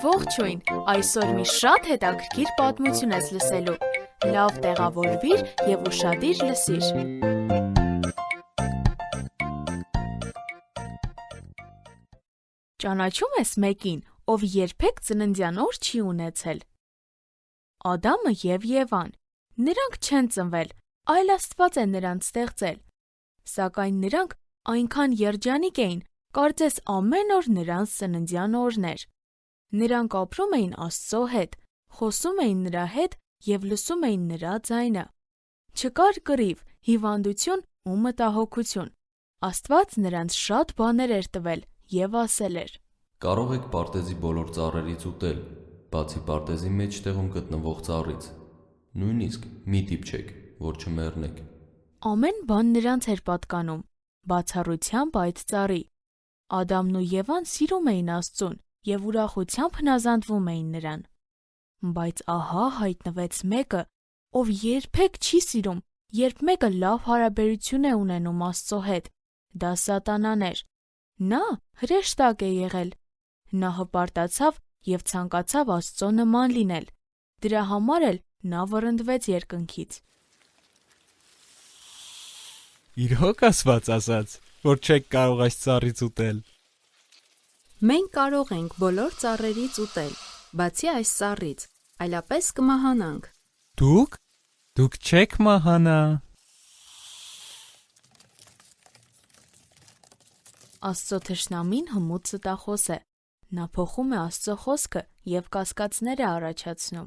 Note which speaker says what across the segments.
Speaker 1: Ողջույն, այսօր մի շատ հետաքրքիր պատմություն ես լսելու, լավ տեղավորվիր և ուշադիր լսիր։ Ճանաչում ես մեկին, ով երբեք ծննդյան օր չի ունեցել։ Ադամը և Եվան, նրանք չեն ծնվել, այլ Աստված է նրանց ստեղծել, սակայն նրանք այնքան երջանիկ էին, կարծես ամեն օր նրանց ծննդյան օրն էր։ Նրանք ապրում էին Աստծո հետ, խոսում էին նրա հետ և լսում էին նրա ձայնը։ Չկար կռիվ, հիվանդություն ու մտահոգություն։ Աստված նրանց շատ բաներ էր տվել և ասել էր.
Speaker 2: Կարող եք պարտեզի բոլոր ծառերից ուտել, բացի պարտեզի մեջտեղում գտնվող ծառից։ Նույնիսկ մի դիպչեք, որ չմեռնեք։
Speaker 1: Ամեն բան նրանց էր պատկանում, բացառությամբ այդ ծառի։ Ադամն ու Եվան սիրում էին Աստծուն և ուրախությամբ հնազանդվում էին նրան։ Բայց ահա հայտնվեց մեկը, ով երբեք չի սիրում, երբ մեկը լավ հարաբերություն է ունենում Աստծո հետ, դա Սատանան էր։ Նա հրեշտակ է եղել։ Նա հպարտացավ և ցանկացավ Աստծո նման լինել։ Դրա համար էլ նա վռնդվեց երկնքից։
Speaker 3: Իրոք Աստված ասաց, որ չեք կարող այս ծառից ուտել։
Speaker 4: Մենք կարող ենք բոլոր ծառերից ուտել, բացի այս ծառից, այլապես կմահանանք։
Speaker 3: Դուք չեք մահանա։
Speaker 1: Աստծո թշնամին հմուտ ստախոս է։ Նա փոխում է Աստծո խոսքը և կասկածներ է առաջացնում։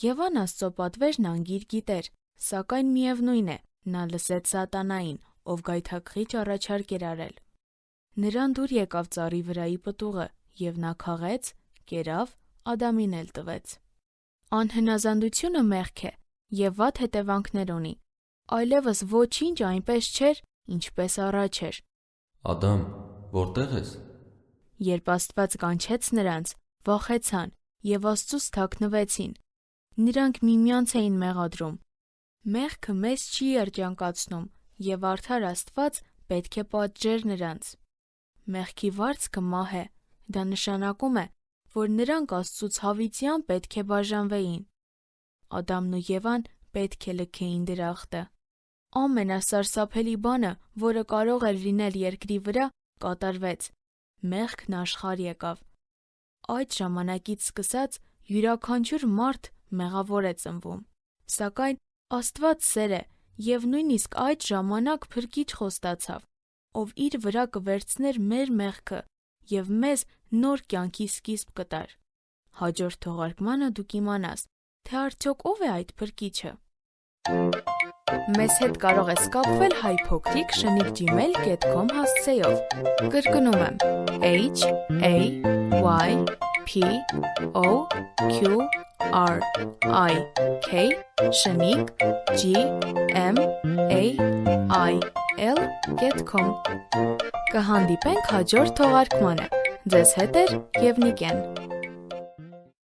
Speaker 1: Եվան Աստծո պատվերն անգիր գիտեր, սակայն միևնույն է, նա լսեց Սատանային, ով գայթակղիչ առաջարկ էր արել։ Նրան դուր եկավ ծառի վրայի պտուղը, և նա քաղեց, կերավ, Ադամին էլ տվեց։ Անհնազանդությունը մեղք է և վատ հետևանքներ ունի, այլևս ոչինչ այնպես չէր, ինչպես առաջ էր։
Speaker 2: Ադամ, որտե՞ղ ես։
Speaker 1: Երբ Աստված կանչեց նրանց, վախեցան և Աստծուց թաքնվեցին։ Նրանք միմյանց էին մեղադրում։ Մեղքը մեզ չի երջանկացնում, և արդար Աստված պետք է պատժեր նրանց։ Մեղքի վարձքը մահ է, դա նշանակում է, որ նրանք Աստծուց հավիտյան պետք է բաժանվեին։ Ադամն ու Եվան պետք է լքեին դրախտը։ Ամենասարսափելի բանը, որը կարող էր լինել երկրի վրա, կատարվեց։ Մեղքն աշխարհ եկավ։ Այդ ժամանակից սկսած յուրաքանչյուր մարդ մեղավոր է ծնվում։ Սակայն Աստված սեր է, և նույնիսկ այդ ժամանակ Փրկիչ խոստացավ, ով իր վրա կվերցներ մեր մեղքը և մեզ նոր կյանքի սկիզբ կտար։ Հաջորդ թողարկմանը դու կիմանաս, թե արդյոք ով է այդ Փրկիչը։ Մեզ հետ կարող ես կապվել hypocrite@gmail.com հասցեով։ Կրկնում եմ HAYPOQRIK@gmail.com Կհանդիպենք հաջորդ թողարկմանը։ Ձեզ հետ է և Նիկեն։